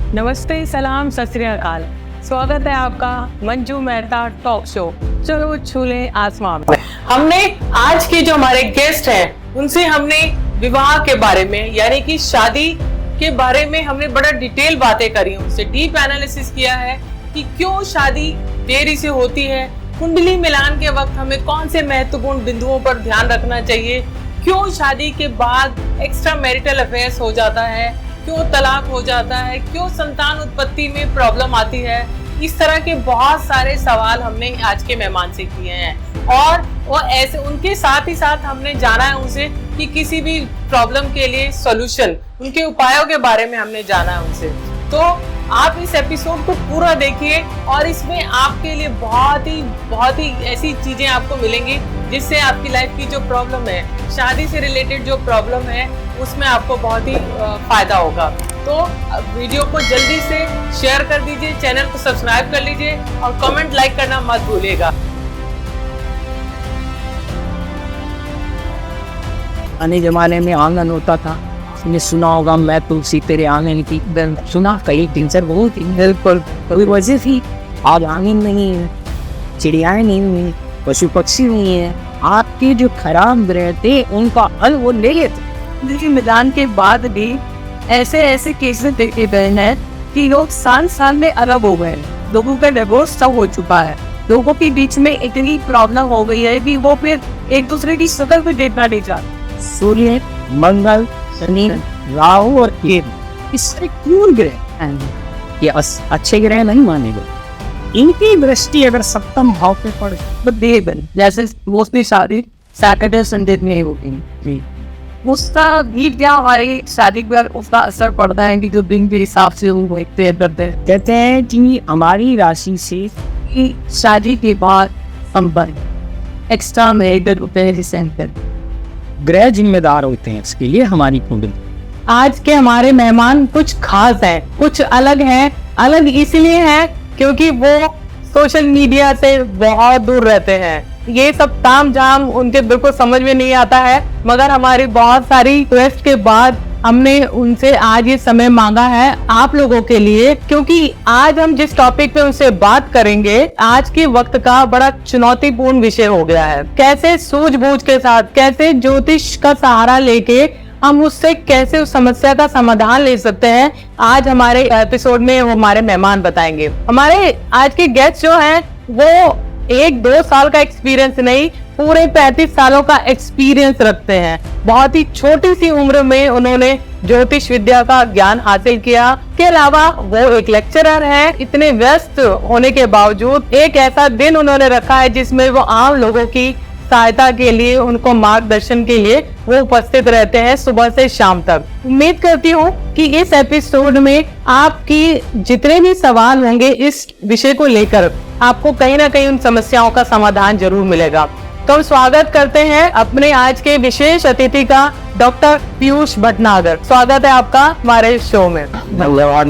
नमस्ते, सलाम, सत श्री अकाल। स्वागत है आपका मंजू मेहता टॉक शो चलो छूले आसमां में। हमने आज के जो हमारे गेस्ट हैं उनसे हमने विवाह के बारे में यानी कि शादी के बारे में हमने बड़ा डिटेल बातें करी, उनसे डीप एनालिसिस किया है कि क्यों शादी देरी से होती है, कुंडली मिलान के वक्त हमें कौन से महत्वपूर्ण बिंदुओं पर ध्यान रखना चाहिए, क्यों शादी के बाद एक्स्ट्रा मैरिटल अफेयर्स हो जाता है, क्यों तलाक हो जाता है, क्यों संतान उत्पत्ति में प्रॉब्लम आती है। इस तरह के बहुत सारे सवाल हमने आज के मेहमान से किए हैं और वो ऐसे उनके साथ ही साथ हमने जाना है उनसे कि किसी भी प्रॉब्लम के लिए सॉल्यूशन, उनके उपायों के बारे में हमने जाना है उनसे। तो आप इस एपिसोड को पूरा देखिए और इसमें आपके लिए बहुत ही ऐसी चीजें आपको मिलेंगी जिससे आपकी लाइफ की जो प्रॉब्लम है, शादी से रिलेटेड जो प्रॉब्लम है, उसमें आपको बहुत ही फायदा होगा। तो वीडियो को जल्दी से शेयर कर दीजिए, चैनल को सब्सक्राइब कर लीजिए और कमेंट लाइक करना मत भूलिएगा। पुराने जमाने में आंगन होता था, आपने सुना होगा मैं तुलसी तेरे आंगन की, सुना कई दिन से बहुत बिल्कुल कभी वजह थी। आज आंगन नहीं है, चिड़ियाएं नहीं हुई, पशु पक्षी नहीं है, आपके जो खराब ग्रह थे उनका हल वो ले गए थे। लेकिन मिलान के बाद भी ऐसे केसेस देखे गए हैं कि लोग साल में अलग हो गए, लोगों का डिवोर्स सब हो चुका है, लोगों के बीच में इतनी प्रॉब्लम हो गई है कि वो फिर एक दूसरे की शक्ल भी देखना नहीं चाहते। सूर्य, मंगल, शनि, राहु और केतु इससे क्यों ग्रह हैं? ये अच्छे ग्रह नहीं माने गए। इनकी दृष्टि अगर सप्तम भाव पे पड़े तो देवन जैसे मोस्टली शादी सैटरडे संडे में होती, उसका भी क्या हमारी शादी पर उसका असर पड़ता है कि जो दिन के हिसाब से वो देखते हैं करते हैं। कहते हैं कि हमारी राशि से शादी के बाद संबंध एक्स्ट्रा मैरिटल अफेयर ग्रह जिम्मेदार होते हैं इसके लिए हमारी कुंडली। आज के हमारे मेहमान कुछ खास हैं, कुछ अलग हैं। अलग इसलिए हैं क्योंकि वो सोशल मीडिया से बहुत दूर रहते हैं, ये सब ताम झाम उनके बिल्कुल समझ में नहीं आता है, मगर हमारी बहुत सारी रिक्वेस्ट के बाद हमने उनसे आज ये समय मांगा है आप लोगों के लिए, क्योंकि आज हम जिस टॉपिक पे उनसे बात करेंगे आज के वक्त का बड़ा चुनौतीपूर्ण विषय हो गया है। कैसे सूझबूझ के साथ, कैसे ज्योतिष का सहारा लेके हम उससे कैसे उस समस्या का समाधान ले सकते हैं, आज हमारे एपिसोड में वो हमारे मेहमान बताएंगे। हमारे आज के गेस्ट जो हैं वो 1-2 साल का एक्सपीरियंस नहीं, पूरे 35 सालों का एक्सपीरियंस रखते हैं। बहुत ही छोटी सी उम्र में उन्होंने ज्योतिष विद्या का ज्ञान हासिल किया। के अलावा वो एक लेक्चरर हैं। इतने व्यस्त होने के बावजूद एक ऐसा दिन उन्होंने रखा है जिसमें वो आम लोगों की सहायता के लिए, उनको मार्गदर्शन के लिए वो उपस्थित रहते हैं सुबह से शाम तक। उम्मीद करती हूँ कि इस एपिसोड में आपकी जितने भी सवाल होंगे इस विषय को लेकर आपको कहीं ना कहीं उन समस्याओं का समाधान जरूर मिलेगा। तो हम स्वागत करते हैं अपने आज के विशेष अतिथि का, डॉक्टर पीयूष भटनागर। स्वागत है आपका हमारे शो में। धन्यवाद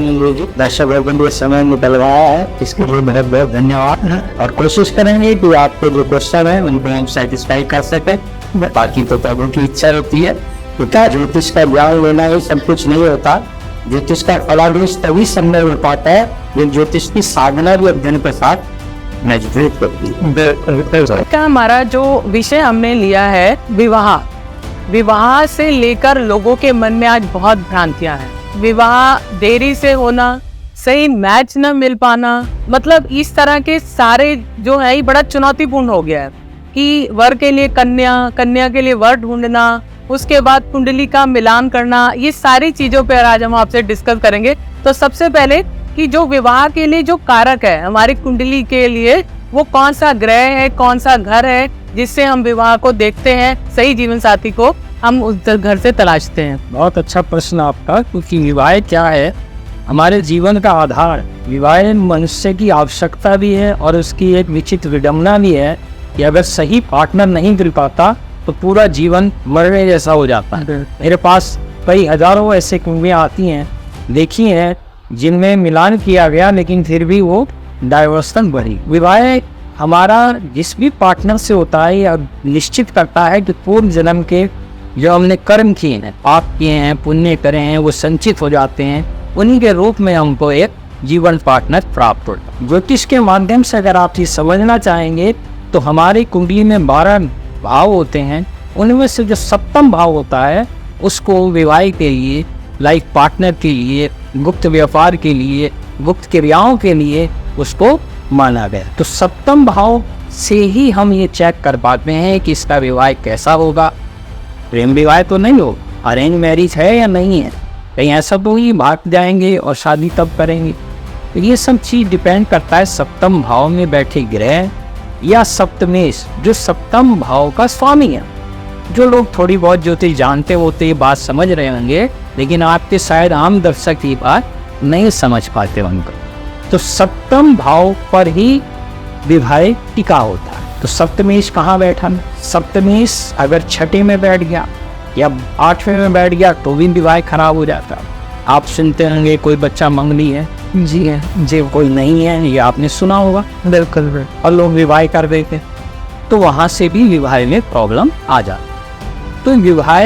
दर्शक समय निकल रहा है, इसके लिए बहुत बहुत धन्यवाद और कोशिश करेंगे कि आपको जो क्वेश्चन है उनको हम सेटिस्फाई कर सके। बाकी तो सबों की इच्छा होती है, क्या ज्योतिष का ज्ञान लेना ही सब कुछ नहीं होता। ज्योतिष का फलादेश तभी संभव हो पाता है जो ज्योतिष की साधना भी अध्ययन के साथ का हमारा जो विषय हमने लिया है विवाह से लेकर लोगों के मन में आज बहुत भ्रांतियां हैं। विवाह देरी से होना, सही मैच न मिल पाना, मतलब इस तरह के सारे जो है बड़ा चुनौतीपूर्ण हो गया है कि वर के लिए कन्या, कन्या के लिए वर ढूंढना, उसके बाद कुंडली का मिलान करना, ये सारी चीजों पर आज हम आपसे डिस्कस करेंगे। तो सबसे पहले कि जो विवाह के लिए जो कारक है हमारी कुंडली के लिए, वो कौन सा ग्रह है, कौन सा घर है जिससे हम विवाह को देखते हैं, सही जीवन साथी को हम उस घर से तलाशते हैं। बहुत अच्छा प्रश्न आपका, क्योंकि विवाह क्या है, हमारे जीवन का आधार। विवाह मनुष्य की आवश्यकता भी है और उसकी एक विचित्र विडंबना भी है कि अगर सही पार्टनर नहीं मिल पाता तो पूरा जीवन मरने जैसा हो जाता है। मेरे पास कई हजारों ऐसे कुंडलियां आती हैं, देखी हैं, जिनमें मिलान किया गया लेकिन फिर भी वो डाइवर्सन बढ़ी। विवाह हमारा जिस भी पार्टनर से होता है या निश्चित करता है कि पूर्व जन्म के जो हमने कर्म किए हैं, पाप किए हैं, पुण्य करे हैं, वो संचित हो जाते हैं, उन्हीं के रूप में हमको एक जीवन पार्टनर प्राप्त होता। ज्योतिष के माध्यम से अगर आप ये समझना चाहेंगे तो हमारी कुंडली में 12 भाव होते हैं, उनमें से जो 7वां भाव होता है उसको विवाह के लिए, लाइफ पार्टनर के लिए, गुप्त व्यापार के लिए, गुप्त क्रियाओं के लिए उसको माना गया। तो 7वां भाव से ही हम ये चेक कर पाते हैं कि इसका विवाह कैसा होगा। प्रेम विवाह तो नहीं हो, अरेंज मैरिज है या नहीं है, कहीं ऐसा तो ही भाग जाएंगे और शादी तब करेंगे। तो ये सब चीज़ डिपेंड करता है 7वें भाव में बैठे ग्रह या सप्तमेश जो 7वें भाव का स्वामी है। जो लोग थोड़ी बहुत ज्योतिष जानते होते ये बात समझ रहे होंगे, लेकिन आपके शायद आम दर्शक ये बात नहीं समझ पाते होंगे। तो 7वें भाव पर ही विवाह टिका होता है। तो सप्तमेश कहाँ बैठा? सप्तमेश अगर 6 में बैठ गया या 8वें में बैठ गया तो भी विवाह खराब हो जाता है। आप सुनते होंगे कोई बच्चा मंगली है, जी है, जी कोई नहीं है, ये आपने सुना होगा। बिल्कुल। और लोग विवाह कर देते, तो वहाँ से भी विवाह में प्रॉब्लम आ जाती। तो विवाह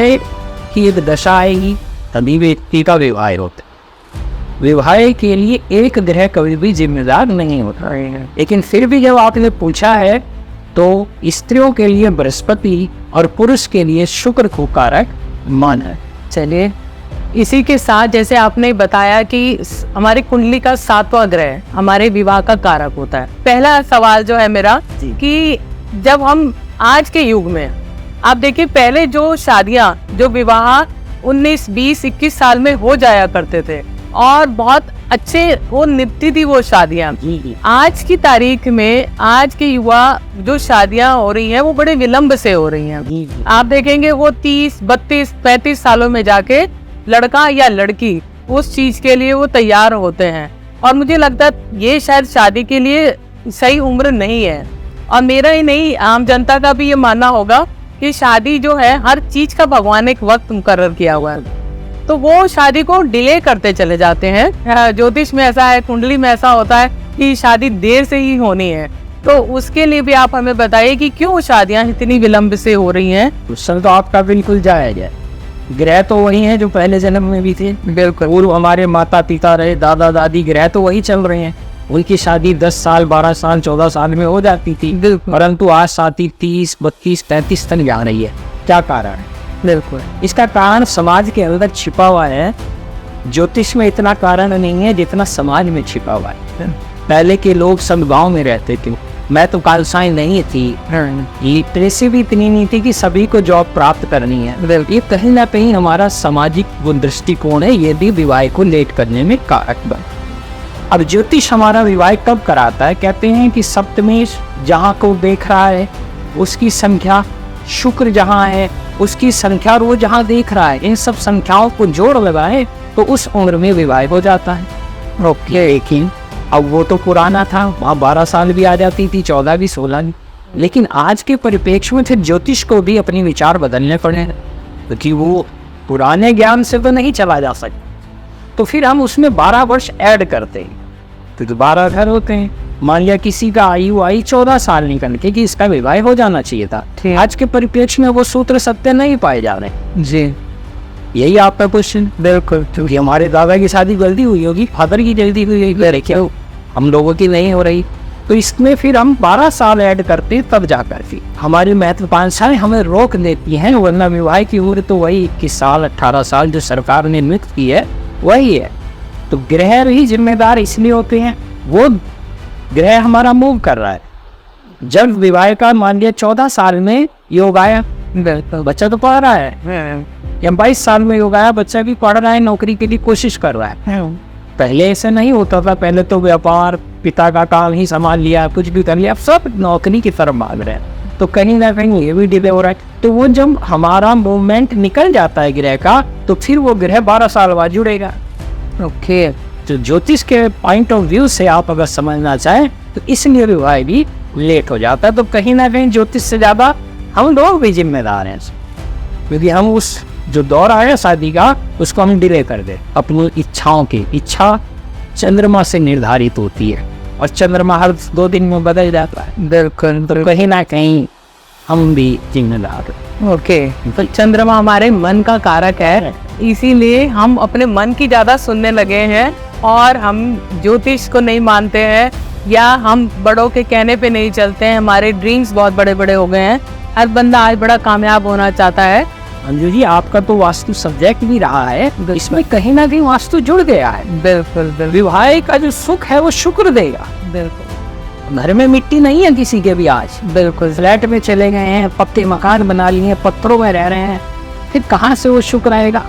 की एक दशा आएगी तभी व्यक्ति का विवाह होता है। विवाह के लिए एक ग्रह कभी भी जिम्मेदार नहीं होता है। लेकिन फिर भी जब आपने पूछा है तो स्त्रियों के लिए बृहस्पति और पुरुष के लिए शुक्र को कारक माना है। चलिए, इसी के साथ जैसे आपने बताया कि हमारी कुंडली का 7वां ग्रह हमारे विवाह का कारक होता है। पहला सवाल जो है मेरा कि जब हम आज के युग में, आप देखिए पहले जो शादियां, जो विवाह 19, 20, 21 साल में हो जाया करते थे और बहुत अच्छे वो निपटी थी वो शादियां। आज की तारीख में आज के युवा जो शादियां हो रही हैं वो बड़े विलंब से हो रही हैं। आप देखेंगे वो 30, 32, 35 सालों में जाके लड़का या लड़की उस चीज के लिए वो तैयार होते हैं। और मुझे लगता है ये शायद शादी के लिए सही उम्र नहीं है। और मेरा ही नहीं, आम जनता का भी ये मानना होगा कि शादी जो है हर चीज का भगवान एक वक्त मुकर्रर किया हुआ है, तो वो शादी को डिले करते चले जाते हैं। ज्योतिष में ऐसा है, कुंडली में ऐसा होता है कि शादी देर से ही होनी है। तो उसके लिए भी आप हमें बताइए कि क्यों शादियां इतनी विलंब से हो रही हैं। क्वेश्चन तो आपका बिल्कुल जायज है। ग्रह तो वही है जो पहले जन्म में भी थे। बिल्कुल। पूर्व हमारे माता पिता रहे, दादा दादी, ग्रह तो वही चल रहे हैं। उनकी शादी 10 साल, 12 साल, 14 साल में हो जाती थी, परंतु आज शादी 30, 32, 33 तक जा रही है। क्या कारण है? बिल्कुल, इसका कारण समाज के अंदर छिपा हुआ है। ज्योतिष में इतना कारण नहीं है जितना समाज में छिपा हुआ है। पहले के लोग सब गांव में रहते थे। मैं तो कालसाई नहीं थी, लिटरेसी भी इतनी नहीं थी कि सभी को जॉब प्राप्त करनी है। ये कहीं ना कहीं हमारा सामाजिक वो दृष्टिकोण है, ये भी विवाह को लेट करने में कारक बन। अब ज्योतिष हमारा विवाह कब कराता है? कहते हैं कि सप्तमेश जहाँ को देख रहा है उसकी संख्या, शुक्र जहाँ है उसकी संख्या, और वो जहाँ देख रहा है, इन सब संख्याओं को जोड़ लगाए तो उस उम्र में विवाह हो जाता है। ओके, लेकिन अब वो तो पुराना था, वहाँ 12 साल भी आ जाती थी, 14 भी, 16 भी। लेकिन आज के परिप्रेक्ष्य में फिर ज्योतिष को भी अपने विचार बदलने पड़े, क्योंकि वो पुराने ज्ञान से तो नहीं चला जा सकता। तो फिर हम उसमें 12 वर्ष ऐड करते हैं, तो 12 घर होते हैं। मान लिया किसी का आयु आई 14 साल निकल के कि इसका विवाह हो जाना चाहिए था। आज के परिप्रेक्ष्य में वो सूत्र सत्य नहीं पाए जा रहे। जी, यही आपका क्वेश्चन। बिल्कुल, क्योंकि हमारे दादा की शादी जल्दी हुई होगी, फादर की जल्दी हुई होगी, क्या हम लोगों की नहीं हो रही, तो इसमें फिर हम 12 साल ऐड करते तब जाकर फिर हमारी महत्वाकांक्षाएं हमें रोक देती हैं। वरना विवाह की उम्र तो वही 21 साल 18 साल जो सरकार ने नियुक्त की है वही है। तो ग्रह भी जिम्मेदार इसलिए होते हैं, वो ग्रह हमारा मूव कर रहा है। जब विवाह का मान लिया 14 साल में योग आया, बच्चा तो पढ़ रहा है, या 22 साल में योग आया, बच्चा भी पढ़ रहा है, नौकरी के लिए कोशिश कर रहा है। पहले ऐसा नहीं होता था, पहले तो व्यापार, पिता का काम ही संभाल लिया, कुछ भी कर लिया, अब सब नौकरी की तरफ भाग रहे हैं। तो कहीं ना कहीं ये भी डिले हो रहा है। तो वो जब हमारा मूवमेंट निकल जाता है ग्रह का, तो फिर वो ग्रह 12 साल बाद जुड़ेगा। ओके, तो ज्योतिष के पॉइंट ऑफ व्यू से आप अगर समझना चाहें तो इसलिए विवाह भी लेट हो जाता है। तो कहीं ना कहीं ज्योतिष से ज़्यादा हम लोग भी जिम्मेदार हैं, क्योंकि हम उस जो दौर आया शादी का उसको हम डिले कर दे। अपनी इच्छाओं की इच्छा चंद्रमा से निर्धारित होती है, और चंद्रमा हर 2 दिन में बदल जाता है। बिल्कुल, तो कहीं ना कहीं हम भी जिम्मेदार हैं। ओके, तो चंद्रमा हमारे मन का कारक है, इसीलिए हम अपने मन की ज्यादा सुनने लगे हैं और हम ज्योतिष को नहीं मानते हैं या हम बड़ों के कहने पे नहीं चलते हैं। हमारे ड्रीम्स बहुत बड़े बड़े हो गए हैं। हर बंदा आज बड़ा कामयाब होना चाहता है। अंजू जी, आपका तो वास्तु सब्जेक्ट भी रहा है, इसमें कहीं ना कहीं वास्तु जुड़ गया है। बिल्कुल बिल्कुल विवाह का जो सुख है वो शुक्र देगा। बिल्कुल घर में मिट्टी नहीं है किसी के भी आज, बिल्कुल फ्लैट में चले गए हैं, पक्के मकान बना लिए हैं, पत्थरों में रह रहे हैं, फिर कहाँ से वो शुक्र आएगा।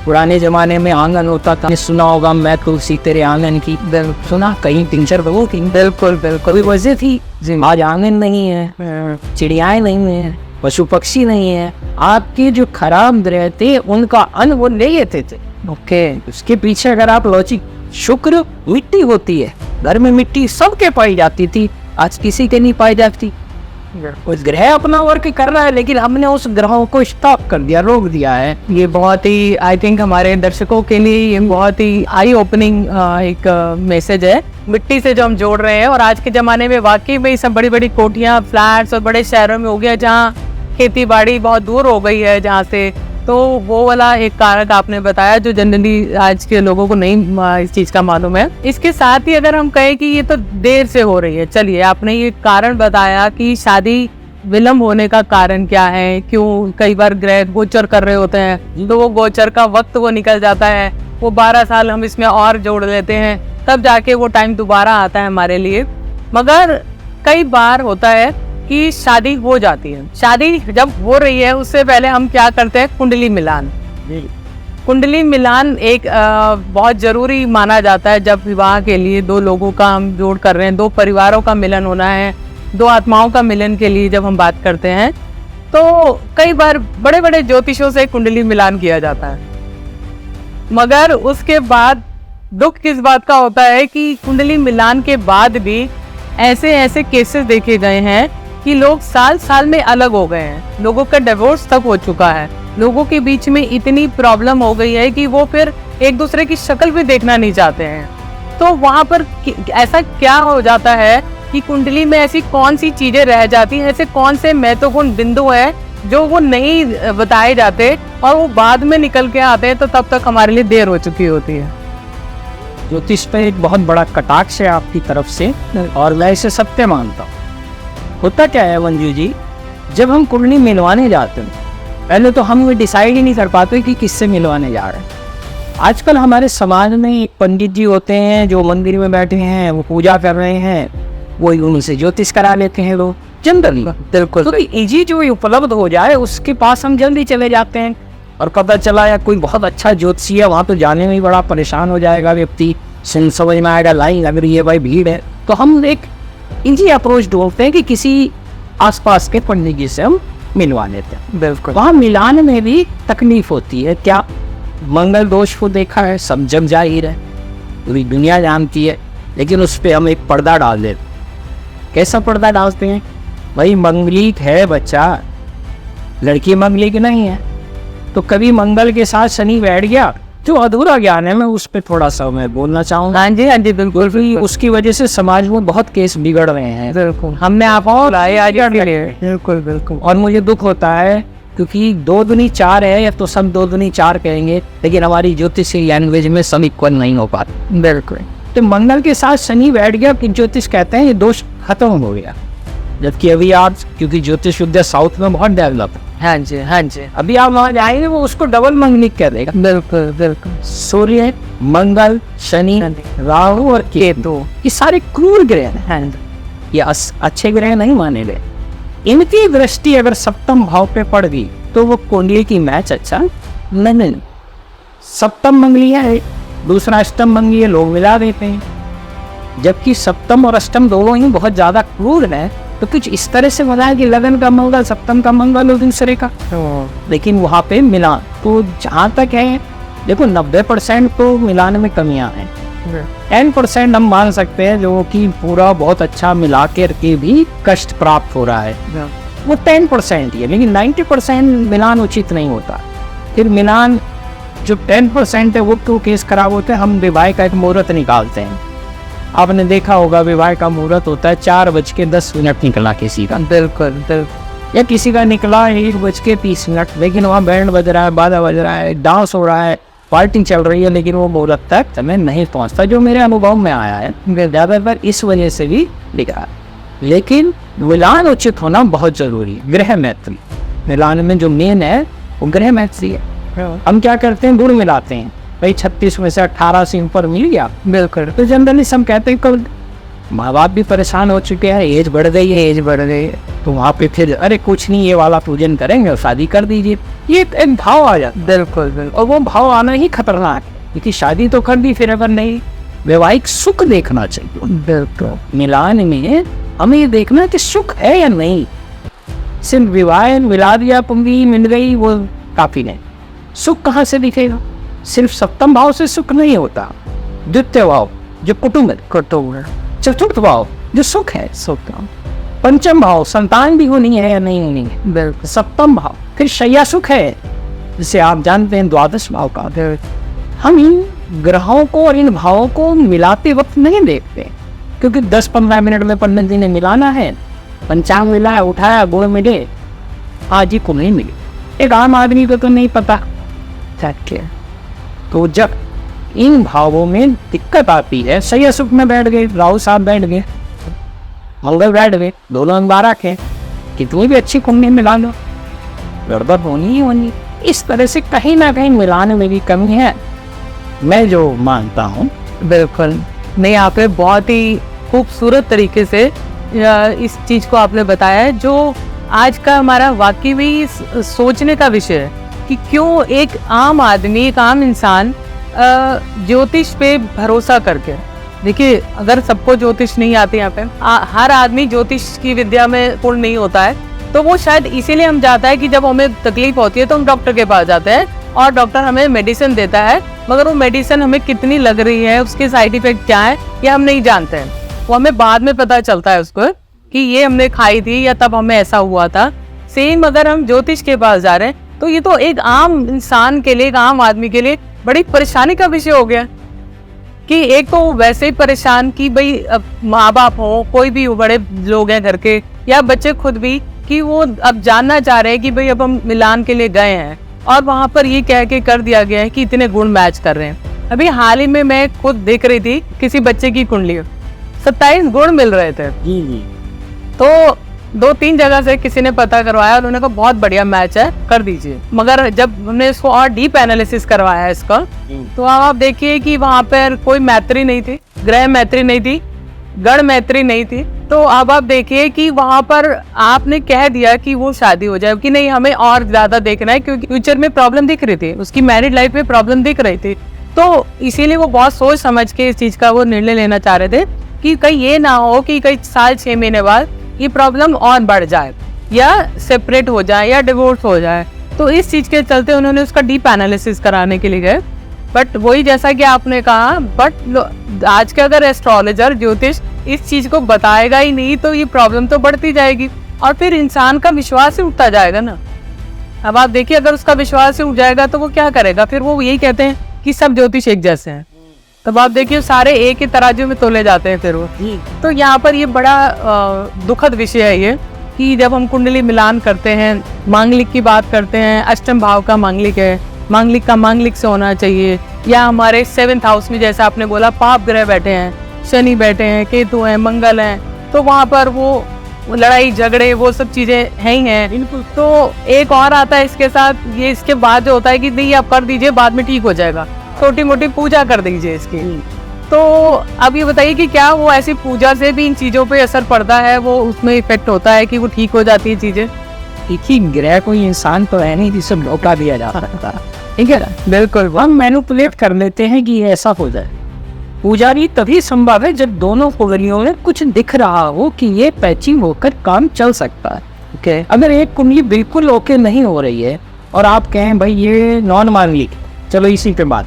पुराने जमाने में आंगन होता था, सुना होगा मैं तुलसी तेरे आंगन की, सुना कहीं पिक्चर तो वो थी। बिल्कुल बिल्कुल कोई वजह थी, आज आंगन नहीं है, चिड़ियाएं नहीं है, पशु पक्षी नहीं है। आपके जो खराब ग्रह थे उनका अन्न वो ले लेते थे। ओके, उसके पीछे अगर आप लॉजिक, शुक्र मिट्टी होती है, घर में मिट्टी सबके पाई जाती थी, आज किसी के नहीं पाई जाती। उस ग्रह अपना वर्क कर रहा है, लेकिन हमने उस ग्रहों को स्टॉप कर दिया, रोक दिया है। ये बहुत ही आई थिंक हमारे दर्शकों के लिए ये बहुत ही आई ओपनिंग एक मैसेज है। मिट्टी से जो हम जोड़ रहे हैं, और आज के ज़माने में वाकई में सब बड़ी बड़ी कोठियाँ, फ्लैट्स और बड़े शहरों में हो गया, जहाँ खेती बाड़ी बहुत दूर हो गई है जहाँ से, तो वो वाला एक कारक आपने बताया जो जनरली आज के लोगों को नहीं इस चीज़ का मालूम है। इसके साथ ही अगर हम कहें कि ये तो देर से हो रही है, चलिए आपने ये कारण बताया कि शादी विलम्ब होने का कारण क्या है, क्यों कई बार ग्रह गोचर कर रहे होते हैं, तो वो गोचर का वक्त वो निकल जाता है, वो 12 साल हम इसमें और जोड़ लेते हैं, तब जाके वो टाइम दोबारा आता है हमारे लिए। मगर कई बार होता है कि शादी हो जाती है, शादी जब हो रही है उससे पहले हम क्या करते हैं, कुंडली मिलान। कुंडली मिलान एक बहुत जरूरी माना जाता है जब विवाह के लिए दो लोगों का हम जोड़ कर रहे हैं, दो परिवारों का मिलन होना है, दो आत्माओं का मिलन के लिए जब हम बात करते हैं, तो कई बार बड़े बड़े ज्योतिषों से कुंडली मिलान किया जाता है। मगर उसके बाद दुख किस बात का होता है कि कुंडली मिलान के बाद भी ऐसे ऐसे केसेस देखे गए हैं कि लोग साल साल में अलग हो गए हैं, लोगों का डिवोर्स तक हो चुका है, लोगों के बीच में इतनी प्रॉब्लम हो गई है कि वो फिर एक दूसरे की शक्ल भी देखना नहीं चाहते हैं। तो वहाँ पर ऐसा क्या हो जाता है कि कुंडली में ऐसी कौन सी चीजें रह जाती हैं, ऐसे कौन से महत्वपूर्ण बिंदु है जो वो नहीं बताए जाते और वो बाद में निकल के आते हैं, तो तब तक हमारे लिए देर हो चुकी होती है। ज्योतिष पे एक बहुत बड़ा कटाक्ष है आपकी तरफ से, और मैं इसे सत्य मानता हूँ। होता क्या है मंजू जी, जब हम कुंडली मिलवाने जाते हैं, पहले तो हम डिसाइड ही नहीं कर पाते कि किससे मिलवाने जा रहे हैं। आजकल हमारे समाज में एक पंडित जी होते हैं जो मंदिर में बैठे हैं, वो पूजा कर रहे हैं, वो उनसे ज्योतिष करा लेते हैं लोग जनरली। बिल्कुल, तो इजी जो उपलब्ध हो जाए उसके पास हम जल्दी चले जाते हैं, और पता चला या कोई बहुत अच्छा ज्योतिषी है, वहाँ तो जाने में ही बड़ा परेशान हो जाएगा व्यक्ति, समझ में आएगा लाइन लग रही है भाई, भीड़ है, तो हम एक इजी अप्रोच ढूंढते हैं कि किसी आसपास के पंडित जी से हम मिलवा लेते हैं। बिल्कुल, वहाँ मिलान में भी तकलीफ होती है। क्या मंगल दोष को देखा है, सब जग जाहिर है, पूरी दुनिया जानती है, लेकिन उस पर हम एक पर्दा डाल देते। कैसा पर्दा डालते हैं, भाई मंगलिक है बच्चा, लड़की मंगलिक नहीं है, तो कभी मंगल के साथ शनि बैठ गया, जो अधूरा ज्ञान है मैं उस पर थोड़ा सा मैं बोलना चाहूँगा। हाँ जी बिल्कुल, उसकी वजह से समाज में बहुत केस बिगड़ रहे हैं। बिल्कुल, हमने आपको लाए आज के लिए। बिल्कुल बिल्कुल, और मुझे दुख होता है क्योंकि 2 दूनी 4 है, या तो सब 2 दूनी 4 कहेंगे, लेकिन हमारी ज्योतिष लैंग्वेज में सब इक्वल नहीं हो पाते। बिल्कुल, तो मंगल के साथ शनि बैठ गया कि ज्योतिष कहते हैं ये दोष खत्म हो गया, जबकि अभी आप, क्योंकि ज्योतिष विद्या साउथ में बहुत डेवलप है, हाँ जी, अभी आप वहाँ जाएंगे वो उसको डबल मंगलिक कह देगा। बिल्कुल बिल्कुल, सूर्य, मंगल, शनि, राहु और केतु, ये सारे क्रूर ग्रह हैं, ये अच्छे ग्रह नहीं माने गए। इनकी दृष्टि अगर सप्तम भाव पे पड़ गई तो वो कुंडली की मैच अच्छा नहीं। सप्तम मंगली है, दूसरा अष्टम मंगली है, लोग मिला देते हैं, जबकि सप्तम और अष्टम दोनों ही बहुत ज्यादा क्रूर है। तो कुछ इस तरह से बताया कि लगन का मंगल, सप्तम का मंगल और दूसरे का, लेकिन वहाँ पे मिलान तो जहाँ तक है, देखो 90% तो मिलान में कमियां हैं, 10% हम मान सकते हैं जो कि पूरा बहुत अच्छा मिला के भी कष्ट प्राप्त हो रहा है, वो 10% ही है, लेकिन 90% मिलान उचित नहीं होता। फिर मिलान जो 10% है वो क्यों केस खराब होते हैं, हम विवाह का एक मुहूर्त निकालते हैं, आपने देखा होगा विवाह का मुहूर्त होता है 4:10 निकला किसी का। बिल्कुल बिल्कुल, या किसी का निकला 1:30, लेकिन वहाँ बैंड बज रहा है, बाजा बज रहा है, डांस हो रहा है, पार्टी चल रही है, लेकिन वो मुहूर्त तक समय नहीं पहुँचता, जो मेरे अनुभव में आया है ज़्यादातर इस वजह से भी लिखा है। लेकिन मिलान उचित होना बहुत ज़रूरी है। गृह मैत्री मिलान में जो मेन है वो गृह मैत्री है। हम क्या करते हैं, गुण मिलाते हैं, भाई 36 में से 18 से ऊपर मिल गया, बिल्कुल, तो जनरली सब कहते हैं कल माँ बाप भी परेशान हो चुके हैं, एज बढ़ गई है, एज बढ़ गई है, तो वहाँ पे फिर अरे कुछ नहीं, ये वाला पूजन करेंगे और शादी कर दीजिए, ये एक भाव आ जाता है। बिल्कुल बिल्कुल, और वो भाव आना ही खतरनाक है, क्योंकि शादी तो कर दी, फिर अगर नहीं, वैवाहिक सुख देखना चाहिए। बिल्कुल, मिलान में हमें ये देखना कि सुख है या नहीं। सिर्फ विवाह मिला दिया, पुंगी मिल गई, वो काफी नहीं। सुख कहाँ से दिखेगा? सिर्फ सप्तम भाव से सुख नहीं होता, द्वितीय भाव जो कुटुंब है, चतुर्थ भाव जो सुख है, पंचम भाव संतान भी होनी है या नहीं होनी है, बिल्कुल, सप्तम भाव फिर शैया सुख है, जिसे आप जानते हैं द्वादश भाव का। हम इन ग्रहों को और इन भावों को मिलाते वक्त नहीं देखते, क्योंकि 10-15 मिनट में पंडित जी ने मिलाना है, पंचांग मिलाया, उठाया, गुण मिले, आज ही को नहीं मिले। एक आम आदमी को तो नहीं पता। तो जब इन भावों में दिक्कत आती है, सही सुख में बैठ गए, राहु साहब बैठ गए, मंगल बैठ गए, दोनों 12 के, कितनी भी अच्छी कुंडली मिला लो, गड़बड़ होनी ही होनी। इस तरह से कहीं ना कहीं मिलाने में भी कमी है, मैं जो मानता हूँ। बिल्कुल नहीं, आपने बहुत ही खूबसूरत तरीके से इस चीज को आपने बताया है, जो आज का हमारा वाकई में सोचने का विषय है कि क्यों एक आम आदमी, एक आम इंसान ज्योतिष पे भरोसा करके। देखिए, अगर सबको ज्योतिष नहीं आती, यहाँ पे हर आदमी ज्योतिष की विद्या में पूर्ण नहीं होता है, तो वो शायद इसीलिए हम जाता है कि जब हमें तकलीफ होती है तो हम डॉक्टर के पास जाते हैं और डॉक्टर हमें मेडिसिन देता है, मगर वो मेडिसिन हमें कितनी लग रही है, उसके साइड इफेक्ट क्या है, ये हम नहीं जानते हैं। वो हमें बाद में पता चलता है उसको कि ये हमने खाई थी या तब हमें ऐसा हुआ था। सेम अगर हम ज्योतिष के पास जा रहे हैं, तो ये तो एक आम इंसान के लिए, एक आम आदमी के लिए बड़ी परेशानी का विषय हो गया कि एक तो वैसे ही परेशान कि भाई अब माँ बाप हो, कोई भी बड़े लोग हैं घर के, या बच्चे खुद भी, कि वो अब जानना चाह रहे हैं कि भाई अब हम मिलान के लिए गए हैं और वहाँ पर ये कह के कर दिया गया है कि इतने गुण मैच कर रहे हैं। अभी हाल ही में मैं खुद देख रही थी किसी बच्चे की कुंडली, 27 गुण मिल रहे थे। तो 2-3 जगह से किसी ने पता करवाया, उन्होंने कहा बहुत बढ़िया मैच है, कर दीजिए। मगर जब हमने इसको और डीप एनालिसिस करवाया है इसका, तो आप देखिए कि वहाँ पर कोई मैत्री नहीं थी, ग्रह मैत्री नहीं थी, गण मैत्री नहीं थी। तो अब आप देखिए कि वहाँ पर आपने कह दिया कि वो शादी हो जाए, कि नहीं हमें और ज्यादा देखना है, क्योंकि फ्यूचर में प्रॉब्लम दिख रही थी, उसकी मैरिड लाइफ में प्रॉब्लम दिख रही थी। तो इसीलिए वो बहुत सोच समझ के इस चीज का वो निर्णय लेना चाह रहे थे कि कहीं ये ना हो कि कई साल 6 महीने बाद ये प्रॉब्लम और बढ़ जाए या सेपरेट हो जाए या डिवोर्स हो जाए। तो इस चीज के चलते उन्होंने उसका डीप एनालिसिस कराने के लिए गए। बट वही जैसा कि आपने कहा, बट आज के अगर एस्ट्रोलॉजर, ज्योतिष इस चीज को बताएगा ही नहीं, तो ये प्रॉब्लम तो बढ़ती जाएगी और फिर इंसान का विश्वास ही उठता जाएगा ना। अब आप देखिए, अगर उसका विश्वास ही उठ जाएगा तो वो क्या करेगा? फिर वो यही कहते हैं कि सब ज्योतिष एक जैसे हैं, तब आप देखिए सारे एक ही तराजू में तोले जाते हैं फिर वो। तो यहाँ पर ये बड़ा दुखद विषय है ये, कि जब हम कुंडली मिलान करते हैं, मांगलिक की बात करते हैं, अष्टम भाव का मांगलिक है, मांगलिक का मांगलिक से होना चाहिए, या हमारे 7th हाउस में जैसा आपने बोला पाप ग्रह बैठे हैं, शनि बैठे हैं, केतु हैं, मंगल हैं, तो वहाँ पर वो लड़ाई झगड़े वो सब चीजें हैं ही हैं। तो एक और आता है इसके साथ, ये इसके बाद जो होता है कि नहीं आप कर दीजिए, बाद में ठीक हो जाएगा, छोटी मोटी पूजा कर दीजिए इसकी। तो अब ये बताइए कि क्या वो ऐसी पूजा से भी इन चीजों पे असर पड़ता है, वो उसमें इफेक्ट होता है कि वो ठीक हो जाती है चीजें? एक ही ग्रह कोई इंसान तो है नहीं जिसे धोखा दिया जा सकता, ठीक है ना? बिल्कुल, हम मैनिपुलेट कर लेते हैं कि ये ऐसा हो जाए। पूजा भी तभी संभव है जब दोनों कुंडलियों में कुछ दिख रहा हो कि ये पैचिंग होकर काम चल सकता है। ओके, अगर एक कुंडली बिल्कुल ओके नहीं हो रही है और आप कहें भाई ये नॉन मांगलिक, चलो इसी पे बात,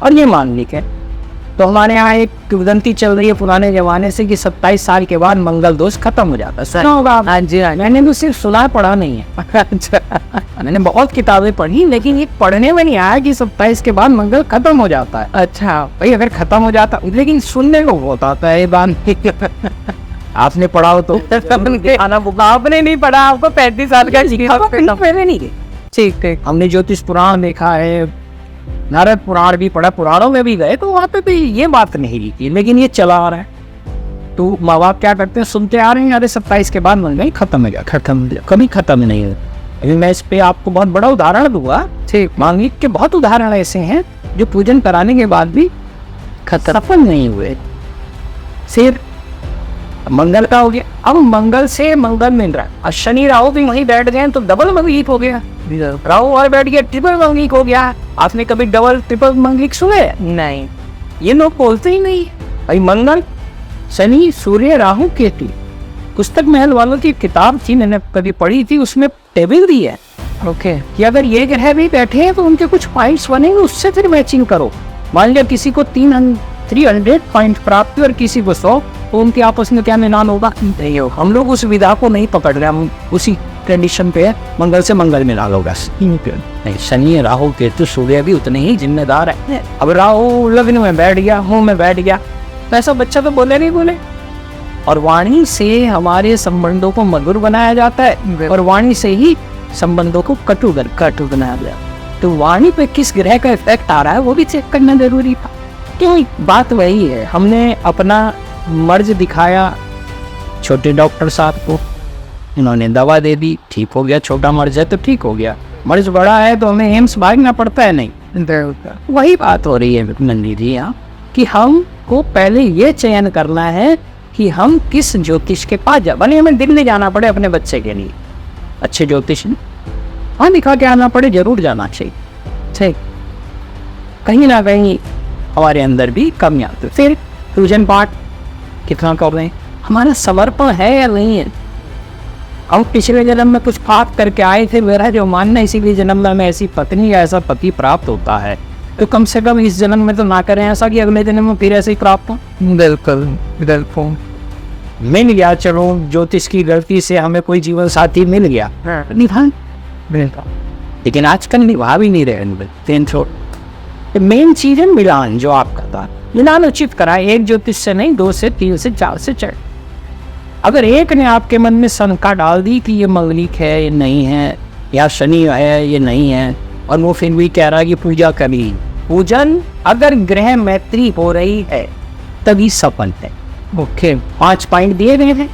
और ये मांगलिक है, तो हमारे यहाँ एक किंवदंती चल रही है पुराने जमाने से कि 27 साल के बाद मंगल दोष खत्म हो जाता है। सुना होगा? हाँ जी, हाँ। मैंने भी सिर्फ सुना, पढ़ा नहीं है। अच्छा, मैंने बहुत किताबें पढ़ी, लेकिन ये पढ़ने में नहीं आया कि 27 के बाद मंगल खत्म हो जाता है। अच्छा भाई, अगर खत्म हो जाता, लेकिन सुनने को बहुत आता है ये बात। आपने पढ़ा हो तो आपने नहीं पढ़ा, आपको 35 साल का पहले नहीं गए। ठीक ठीक। हमने ज्योतिष पुराण देखा है, नारद पुराण भी पढ़ा, पुराणों में भी गए तो वहाँ पे भी ये बात नहीं लिखी, लेकिन ये चला आ रहा है। तो माँ बाप क्या करते हैं, सुनते आ रहे हैं, अरे 27 के बाद बन गई, खत्म हो गया, खत्म, कभी खत्म नहीं है। अभी मैं इस पे आपको बहुत बड़ा उदाहरण दूंगा। ठीक, मांगलिक के बहुत उदाहरण ऐसे हैं जो पूजन कराने के बाद भी सफल नहीं हुए। सिर्फ मंगल का हो गया, अब मंगल से मंगल मिल रहा है, और शनि राहु भी वहीं बैठ गए तो डबल मंगलिक हो गया, राहु और बैठ गया ट्रिपल मंगलिक हो गया। आपने कभी डबल ट्रिपल मंगलिक सुने? नहीं, ये लोग बोलते ही नहीं। भाई मंगल, शनि, सूर्य, राहु, केतु, पुस्तक महल वालों की किताब थी, मैंने कभी पढ़ी थी, उसमें टेबल दी है ओके कि अगर ये ग्रह भी बैठे हैं तो उनके कुछ पॉइंट्स बनेंगे, उससे फिर मैचिंग करो। मान लिया किसी को 300 पॉइंट प्राप्त हुए और किसी को 100, तो उनके आपस में क्या मिलान होगा? नहीं हो। हम लोग उस विधा को नहीं पकड़ रहे, हम उसी ट्रेडिशन पे मंगल से मंगल मिला होगा। नहीं, शनि, राहु, केतु, सूर्य भी उतने ही जिम्मेदार है। अब राहु लग्न में बैठ गया, हूँ में बैठ गया, तो ऐसा बच्चा तो बोले नहीं बोले। और वाणी से हमारे संबंधों को मधुर बनाया जाता है, और वाणी से ही संबंधों को कटु बनाया जाता है। तो वाणी पे किस ग्रह का इफेक्ट आ रहा है वो भी चेक करना जरूरी था। क्यों? बात वही है, हमने अपना मर्ज दिखाया छोटे डॉक्टर साहब को, इन्होंने दवा दे दी, ठीक हो गया। छोटा मर्ज है तो ठीक हो गया, मर्ज बड़ा है तो हमें एम्स भागना पड़ता है। नहीं, वही बात हो रही है नंदी जी यहाँ, कि हमको पहले ये चयन करना है कि हम किस ज्योतिष के पास जा। भले हमें दिल्ली जाना पड़े अपने बच्चे के लिए, अच्छे ज्योतिष वहाँ दिखा के आना पड़े, जरूर जाना चाहिए। ठीक, कहीं ना कहीं हमारे अंदर भी कमियां आती। फिर पूजन पाठ कितना कर रहे हैं, हमारा समर्पण है या नहीं है। हम पिछले जन्म में कुछ पाप करके आए थे, मेरा जो मानना, इसीलिए जन्म में हमें ऐसी पत्नी या ऐसा पति प्राप्त होता है, तो कम से कम इस जन्म में तो ना करें ऐसा कि अगले जन्म में फिर ऐसे ही प्राप्त हो। बिल्कुल मिल गया, चलो ज्योतिष की गलती से हमें कोई जीवन साथी मिल गया, निभा, लेकिन आजकल निभा भी नहीं रहे। मेन चीज है मिलान, जो आपका था मिलान उचित कराए, एक ज्योतिष से नहीं, 2 से 3 से 4 से 4। अगर एक ने आपके मन में शंका डाल दी कि ये मंगलिक है, ये नहीं है, या शनि है, ये नहीं है, और वो फिर भी कह रहा है कि पूजा करी, पूजन अगर ग्रह मैत्री हो रही है तभी सफल है। ओके, 5 पॉइंट दिए गए हैं,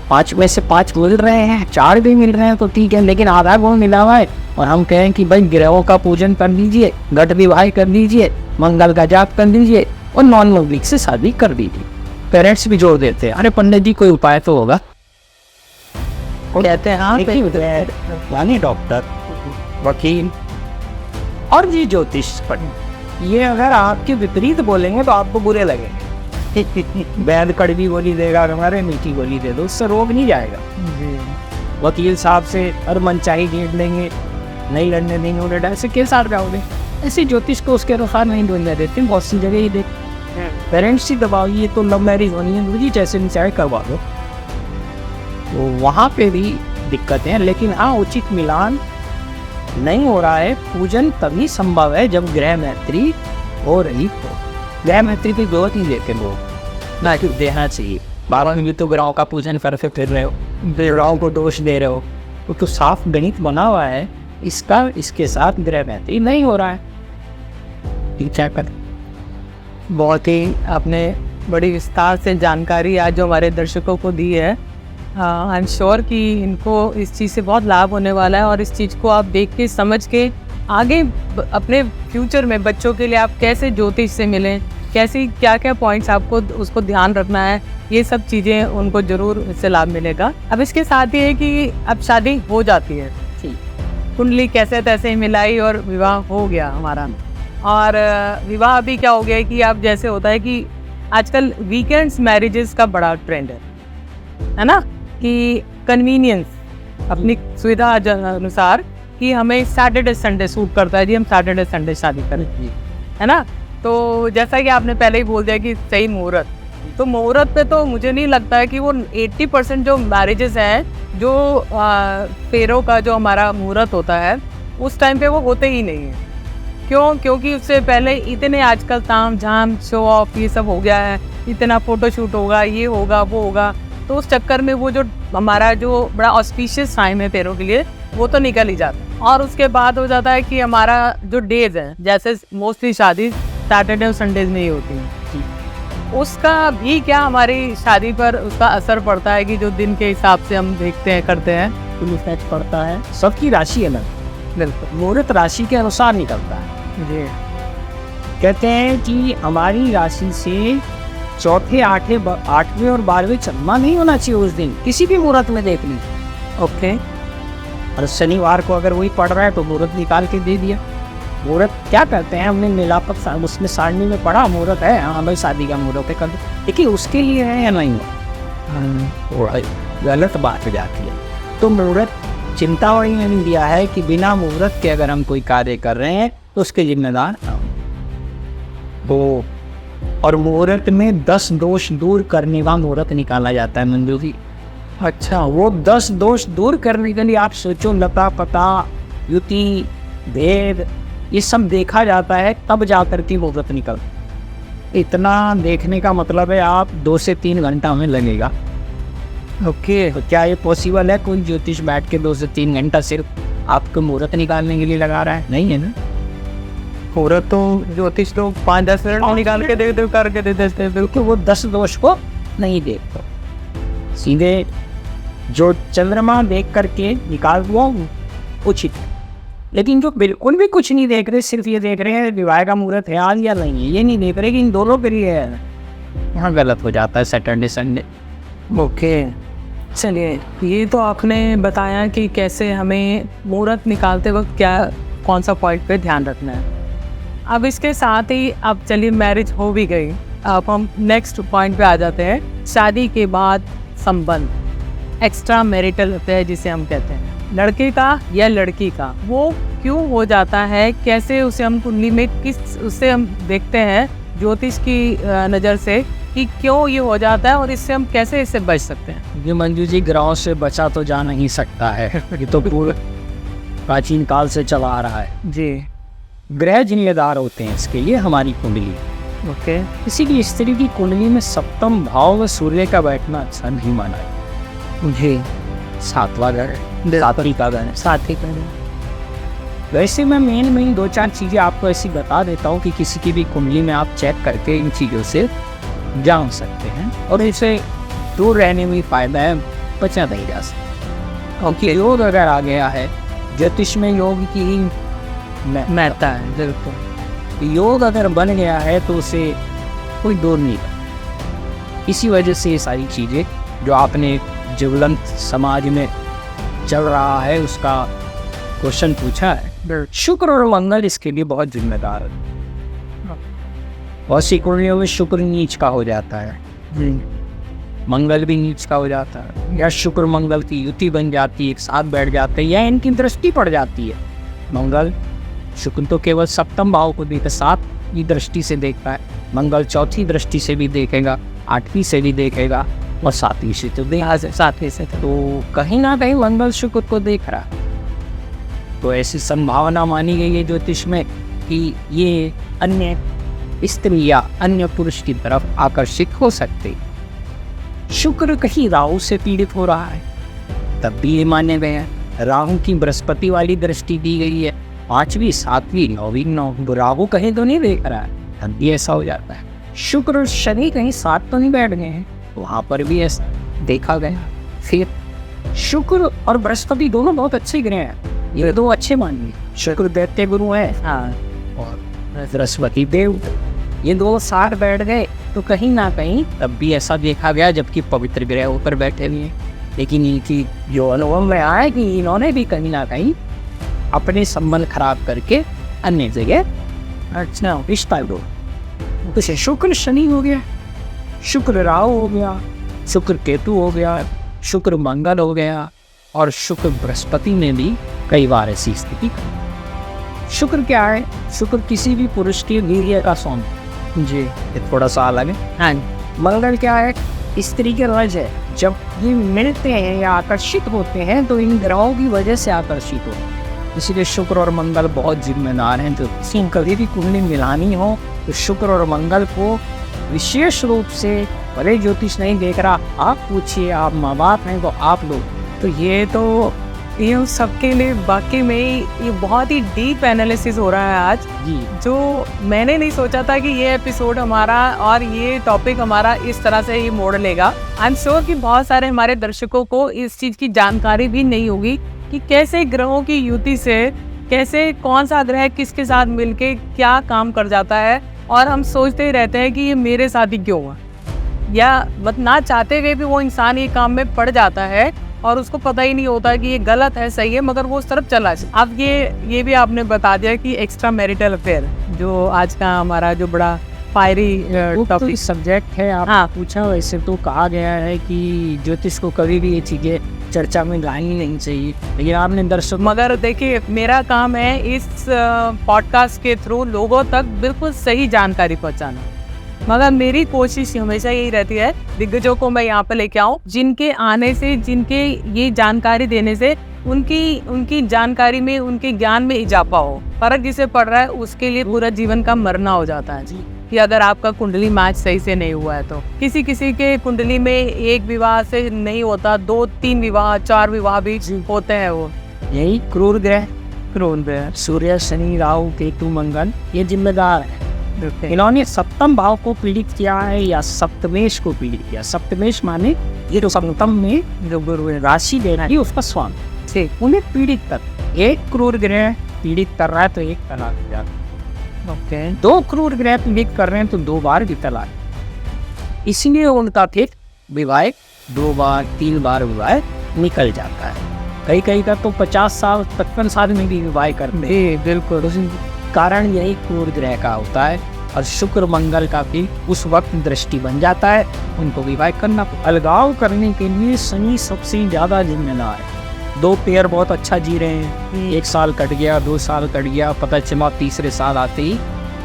5 में से 5 मिल रहे हैं, 4 भी मिल रहे हैं तो ठीक है, लेकिन आधा गुण मिला हुआ है, और हम कहें कि भाई ग्रहों का पूजन कर लीजिए, घट विवाह कर लीजिए, मंगल का जाप कर लीजिए, और नॉन मंगलिक से शादी कर दीजिए। पेरेंट्स भी जोड़ देते हैं, अरे पंडित जी कोई उपाय तो होगा, कहते हैं हाँ, यानी डॉक्टर, वकील और जी ज्योतिष पंडित, ये अगर आपके विपरीत बोलेंगे तो आपको बुरे लगेंगे। वैद्य कड़वी गोली देगा, हमारे मीठी गोली दे दो, उससे रोग नहीं जाएगा। वकील साहब से हर मनचाही जीत लेंगे, नहीं लड़ने देंगे, उन्हें ऐसे केस हार जाओगे। ऐसे ज्योतिष को उसके अनुसार नहीं बोलने देते, बहुत सी जगह ही देख पेरेंट्स ही दबाओ, ये तो लव मैरिज होनी है जी, जैसे भी चाहे करवा दो, तो वहाँ पे भी दिक्कतें हैं। लेकिन हाँ, उचित मिलान नहीं हो रहा है। पूजन तभी संभव है जब ग्रह मैत्री हो रही हो। ग्रह मैत्री की जरूरत ही देते लोग, ना कि देना चाहिए। 12 में भी तो ग्रहों का पूजन करके फिर रहे हो, ग्रहों को दोष दे रहे हो, तो साफ गणित बना हुआ है इसका, इसके साथ ग्रह मैत्री नहीं हो रहा है। क्या करें? बहुत ही आपने बड़ी विस्तार से जानकारी आज जो हमारे दर्शकों को दी है। आई एम श्योर कि इनको इस चीज़ से बहुत लाभ होने वाला है, और इस चीज़ को आप देख के समझ के आगे अपने फ्यूचर में बच्चों के लिए आप कैसे ज्योतिष से मिलें, कैसी क्या क्या पॉइंट्स आपको उसको ध्यान रखना है, ये सब चीज़ें उनको ज़रूर इससे लाभ मिलेगा। अब इसके साथ ही है कि अब शादी हो जाती है, कुंडली कैसे तैसे मिलाई और विवाह हो गया हमारा। और विवाह अभी क्या हो गया है कि अब जैसे होता है कि आजकल वीकेंड्स मैरिजेस का बड़ा ट्रेंड है ना, कि कन्वीनियंस अपनी सुविधा अनुसार कि हमें सैटरडे संडे सूट करता है जी, हम सैटरडे संडे शादी करें, है ना। तो जैसा कि आपने पहले ही बोल दिया कि सही मुहूर्त, तो मुहूर्त पे तो मुझे नहीं लगता है कि वो 80% जो मैरिजेस हैं, जो फेरों का जो हमारा मुहूर्त होता है उस टाइम पे वो होते ही नहीं है। क्यों? क्योंकि उससे पहले इतने आजकल ताम झाम शो ऑफ ये सब हो गया है, इतना फ़ोटोशूट होगा, ये होगा, वो होगा, तो उस चक्कर में वो जो हमारा जो बड़ा ऑस्पिशियस टाइम है पैरों के लिए वो तो निकल ही जाता है। और उसके बाद हो जाता है कि हमारा जो डेज है, जैसे मोस्टली शादी सैटरडे और संडेज में ही होती है, उसका भी क्या हमारी शादी पर उसका असर पड़ता है कि जो दिन के हिसाब से हम देखते हैं करते हैं फुल इफेक्ट पड़ता है। सबकी राशि अलग, बिल्कुल मुहूर्त राशि के अनुसार निकलता है। जी। कहते हैं कि हमारी राशि से चौथे, आठवें और 12वें चंद्रमा नहीं होना चाहिए उस दिन, किसी भी मुहूर्त में देख ली। ओके। और शनिवार को अगर वही पड़ रहा है तो मुहूर्त निकाल के दे दिया। मुहूर्त क्या करते हैं, हमने मिलापत उसमें सारणी में पढ़ा मुहूर्त है, हाँ भाई शादी का मुहूर्त है कर दो, लेकिन उसके लिए है या नहीं है, गलत बात हो जाती है। तो मुहूर्त चिंतामणि ने भी दिया है कि बिना मुहूर्त के अगर हम कोई कार्य कर रहे हैं तो उसके जिम्मेदार वो। और मुहूर्त में 10 दोष दूर करने का मुहूर्त निकाला जाता है मंजू जी। अच्छा, वो 10 दोष दूर करने के लिए आप सोचो, लता पता युति भेद ये सब देखा जाता है, तब जाकर के मुहूर्त निकल। इतना देखने का मतलब है आप 2 से 3 घंटा में लगेगा। ओके, तो क्या ये पॉसिबल है कोई ज्योतिष बैठ के 2 से 3 घंटा सिर्फ आपको मुहूर्त निकालने के लिए लगा रहा है? नहीं है ना। मुहूर्त तो ज्योतिष लोग 5-10 मिनट निकाल के दे दे करके दे देते हैं, बिल्कुल वो 10 दोष को नहीं देखते, सीधे जो चंद्रमा देख करके निकाल वो उचित। लेकिन जो बिल्कुल भी कुछ नहीं देख रहे, सिर्फ ये देख रहे हैं विवाह का मुहूर्त है आज या नहीं है, ये नहीं देख रहे कि इन दोनों के लिए है, वहाँ गलत हो जाता है सैटरडे संडे। ओके, चलिए ये तो आपने बताया कि कैसे हमें मुहूर्त निकालते वक्त क्या कौन सा पॉइंट पे ध्यान रखना है। अब इसके साथ ही अब चलिए मैरिज हो भी गई, अब हम नेक्स्ट पॉइंट पे आ जाते हैं, शादी के बाद संबंध, एक्स्ट्रा मैरिटल अफेयर जिसे हम कहते हैं, लड़के का या लड़की का, वो क्यों हो जाता है, कैसे उसे हम कुंडली में किस उससे हम देखते हैं ज्योतिष की नज़र से कि क्यों ये हो जाता है और इससे हम कैसे इससे बच सकते हैं। ये मंजू जी ग्रहों से बचा तो जा नहीं सकता है, ये तो पूरे प्राचीन काल से चला आ रहा है जी। ग्रह जिम्मेदार होते हैं इसके लिए हमारी कुंडली। ओके, इसीलिए स्त्री की कुंडली में सप्तम भाव व सूर्य का बैठना अच्छा नहीं माना है। जी, 7वां घर, सातवीं का घर, साथ ही करें। वैसे मैं मेन 2-4 चीज़ें आपको ऐसी बता देता हूँ कि किसी की भी कुंडली में आप चेक करके इन चीज़ों से जान सकते हैं और इसे दूर रहने में फ़ायदा है, बचा नहीं जा सकता। ओके, योग अगर आ गया है, ज्योतिष में योग की ही महत्ता है, बिल्कुल। योग अगर बन गया है तो उसे कोई दूर नहीं कर। इसी वजह से ये सारी चीज़ें जो आपने ज्वलंत समाज में चल रहा है उसका क्वेश्चन पूछा है, शुक्र और मंगल इसके लिए बहुत जिम्मेदार है। बहुत सी कुंडलियों में शुक्र नीच का हो जाता है, मंगल भी नीच का हो जाता है, या शुक्र मंगल की युति बन जाती है, एक साथ बैठ जाते हैं, या इनकी दृष्टि पड़ जाती है। मंगल शुक्र तो केवल सप्तम भाव को देखकर 7वीं दृष्टि से देखता है, मंगल 4थी दृष्टि से भी देखेगा, 8वीं से भी देखेगा और 7वीं से तो देखा, 7वीं से तो कहीं ना कहीं मंगल शुक्र को देख रहा है। तो ऐसी संभावना मानी गई है ज्योतिष में कि ये अन्य स्त्री या अन्य पुरुष की तरफ आकर्षित हो सकते। शुक्र कहीं राहु से पीड़ित हो रहा है तब भी ये माने गए हैं। राहु की बृहस्पति वाली दृष्टि दी गई है, 5वीं 7वीं 9वीं 9, राहु कहीं तो नहीं देख रहा है, तब भी ऐसा हो जाता है। शुक्र और शनि कहीं साथ तो नहीं बैठ गए हैं, वहाँ पर भी ऐसा देखा गया। फिर शुक्र और बृहस्पति दोनों बहुत अच्छे ग्रह हैं, ये 2 अच्छे मानिए, शुक्र दैत्य गुरु है, हाँ, और बृहस्पति देव, ये 2 साथ बैठ गए तो कहीं ना कहीं तब भी ऐसा देखा गया, जबकि पवित्र ग्रह ऊपर बैठे हुए हैं। लेकिन इनकी जो अनुभव में आया है कि इन्होंने भी कहीं ना कहीं अपने संबंध खराब करके अन्य जगह अच्छा रिश्ता दो। तो शुक्र शनि हो गया, शुक्र राहु हो गया, शुक्र केतु हो गया, शुक्र मंगल हो गया, और शुक्र बृहस्पति ने भी कई बार ऐसी स्थिति। शुक्र क्या है? शुक्र किसी भी पुरुष के वीर्य का स्वामी जी, ये थोड़ा सा अलग है। हाँ, मंगल क्या है? स्त्री के रज है। जब ये मिलते हैं या आकर्षित होते हैं तो इन ग्रहों की वजह से आकर्षित होते हैं। इसीलिए शुक्र और मंगल बहुत जिम्मेदार हैं। तो कभी भी कुंडली मिलानी हो तो शुक्र और मंगल को विशेष रूप से भले ज्योतिष नहीं देख रहा, आप पूछिए, आप माँ बाप हैं तो आप लोग। तो ये सबके लिए वाकई में ये बहुत ही डीप एनालिसिस हो रहा है आज, जी, जो मैंने नहीं सोचा था कि ये एपिसोड हमारा और ये टॉपिक हमारा इस तरह से ये मोड़ लेगा। आई एम श्योर कि बहुत सारे हमारे दर्शकों को इस चीज़ की जानकारी भी नहीं होगी कि कैसे ग्रहों की युति से कैसे कौन सा ग्रह किसके साथ मिलके क्या काम कर जाता है, और हम सोचते ही रहते हैं कि ये मेरे साथ ही क्यों हुआ, या मत ना चाहते हुए भी वो इंसान ये काम में पड़ जाता है और उसको पता ही नहीं होता कि ये गलत है सही है, मगर वो उस तरफ चला जाए। अब ये भी आपने बता दिया कि एक्स्ट्रा मैरिटल अफेयर जो आज का हमारा जो बड़ा फायरी टॉपिक सब्जेक्ट है, आप हाँ। पूछा। वैसे तो कहा गया है कि ज्योतिष को कभी भी ये चीजें चर्चा में लानी नहीं चाहिए, लेकिन आपने दर्शक मगर देखिए मेरा काम है इस पॉडकास्ट के थ्रू लोगों तक बिल्कुल सही जानकारी पहुंचाना, मगर मेरी कोशिश हमेशा यही रहती है दिग्गजों को मैं यहाँ पे लेके आऊँ, जिनके आने से, जिनके ये जानकारी देने से उनकी जानकारी में, उनके ज्ञान में इजाफा हो। फर्क जिसे पड़ रहा है उसके लिए पूरा जीवन का मरना हो जाता है जी, कि अगर आपका कुंडली मैच सही से नहीं हुआ है तो किसी के कुंडली में एक विवाह से नहीं होता, 2-3 विवाह 4 विवाह भी होते हैं। वो यही क्रूर ग्रह सूर्य, शनि, राहु, केतु, मंगल ये जिम्मेदार है। इन्होंने सप्तम भाव को पीड़ित किया है या सप्तमेश को पीड़ित किया। सप्तमेश माने ये जो सप्तम में जो राशि देना है उसका स्वामी से उन्हें पीड़ित कर। एक क्रूर ग्रह पीड़ित कर रहा है तो एक तलाक हो जाता है। 2 क्रूर ग्रह पीड़ित कर रहे हैं तो 2 बार भी तलाक। इसलिए उनका फिर विवाह 2 बार 3 बार विवाह निकल जाता है। कई का तो 50 साल 55 साल में भी विवाह करते हैं। बिल्कुल, कारण यही क्रूर ग्रह का होता है। और शुक्र मंगल का भी उस वक्त दृष्टि बन जाता है, उनको विवाह करना। अलगाव करने के लिए शनि सबसे ज्यादा जिम्मेदार है। 2 पेयर बहुत अच्छा जी रहे हैं, 1 साल कट गया, 2 साल कट गया, पता चला तीसरे साल आते ही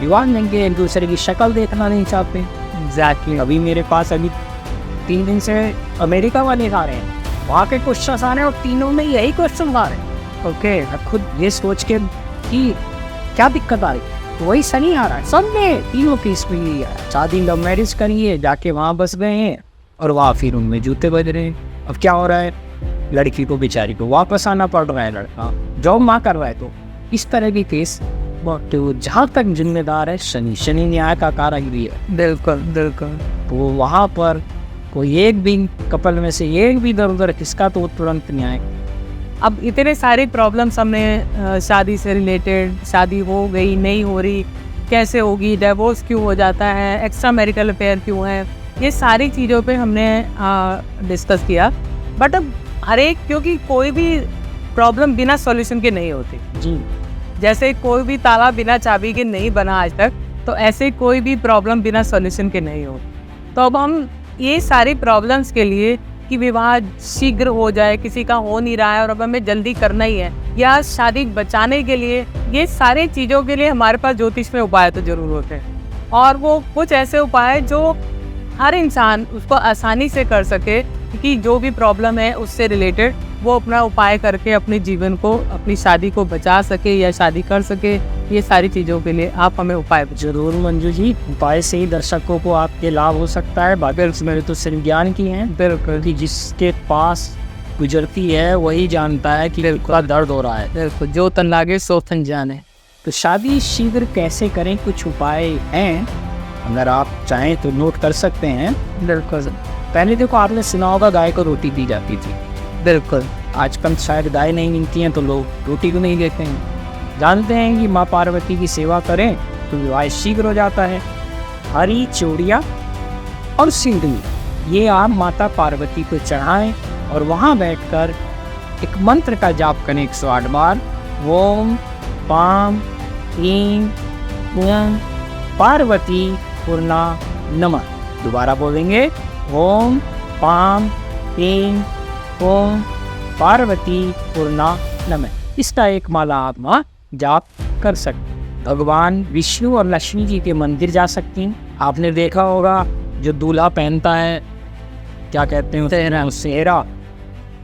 विवाह लेंगे, एक दूसरे की शक्ल देखना नहीं चाहते। एग्जैक्टली। अभी मेरे पास 3 दिन से अमेरिका वाले आ रहे हैं, वहाँ के क्वेश्चन आ रहे हैं और तीनों में यही क्वेश्चन आ रहे हैं। ओके, खुद ये सोच के कि क्या दिक्कत आ रही, वही शनि आ रहा है सब में, तीनों की स्पीड है। शादी लव मैरिज करिए, जाके वहाँ बस गए हैं और वहाँ फिर उनमें जूते बज रहे हैं। अब क्या हो रहा है, लड़की को बेचारी को वापस आना पड़ रहा है, लड़का जॉब माँ कर रहा है। तो इस तरह की केस तो जहाँ तक जिम्मेदार है शनि न्याय का कारक भी है। बिल्कुल। तो वहाँ पर कोई एक भी कपल में से एक भी दर उधर किसका तो तुरंत न्याय। अब इतने सारे प्रॉब्लम्स हमने शादी से रिलेटेड, शादी हो गई नहीं हो रही, कैसे होगी, डिवोर्स क्यों हो जाता है, एक्स्ट्रा मैरिटल अफेयर क्यों है, ये सारी चीज़ों पे हमने डिस्कस किया। बट अब हर एक, क्योंकि कोई भी प्रॉब्लम बिना सॉल्यूशन के नहीं होती जी, जैसे कोई भी ताला बिना चाबी के नहीं बना आज तक, तो ऐसे कोई भी प्रॉब्लम बिना सॉल्यूशन के नहीं हो। तो अब हम ये सारी प्रॉब्लम्स के लिए कि विवाह शीघ्र हो जाए, किसी का हो नहीं रहा है और अब हमें जल्दी करना ही है, या शादी बचाने के लिए, ये सारी चीज़ों के लिए हमारे पास ज्योतिष में उपाय तो जरूर होते हैं। और वो कुछ ऐसे उपाय जो हर इंसान उसको आसानी से कर सके, कि जो भी प्रॉब्लम है उससे रिलेटेड वो अपना उपाय करके अपने जीवन को, अपनी शादी को बचा सके या शादी कर सके। ये सारी चीज़ों के लिए आप हमें उपाय जरूर मंजू जी, उपाय से ही दर्शकों को आपके लाभ हो सकता है। बाकी मेरे तो सिर्फ ज्ञान की हैं, बिल्कुल, कि जिसके पास गुजरती है वही जानता है कि क्या दर्द हो रहा है। बिल्कुल, जो तन लागे सो तन जाने। तो शादी शीघ्र कैसे करें, कुछ उपाय हैं, अगर आप चाहें तो नोट कर सकते हैं। बिल्कुल। पहले देखो, आपने सुना होगा गाय को रोटी दी जाती थी। बिल्कुल। आजकल शायद गाय नहीं मिलती हैं तो लोग रोटी को नहीं देते हैं। जानते हैं कि माँ पार्वती की सेवा करें तो विवाह शीघ्र हो जाता है। हरी चूड़ियाँ और सिंदूर ये आप माता पार्वती को चढ़ाएं और वहाँ बैठकर एक मंत्र का जाप करें 108 बार। ओम पाम ह्रीं क्लीं पार्वती पूर्णा नमः। दोबारा बोलेंगे, ओम पाम ह्रीं ओम पार्वती पूर्णा नमः। इसका एक माला आप वहाँ जाप कर सकते। भगवान विष्णु और लक्ष्मी जी के मंदिर जा सकती हैं। आपने देखा होगा जो दूल्हा पहनता है, क्या कहते हैं, सेहरा,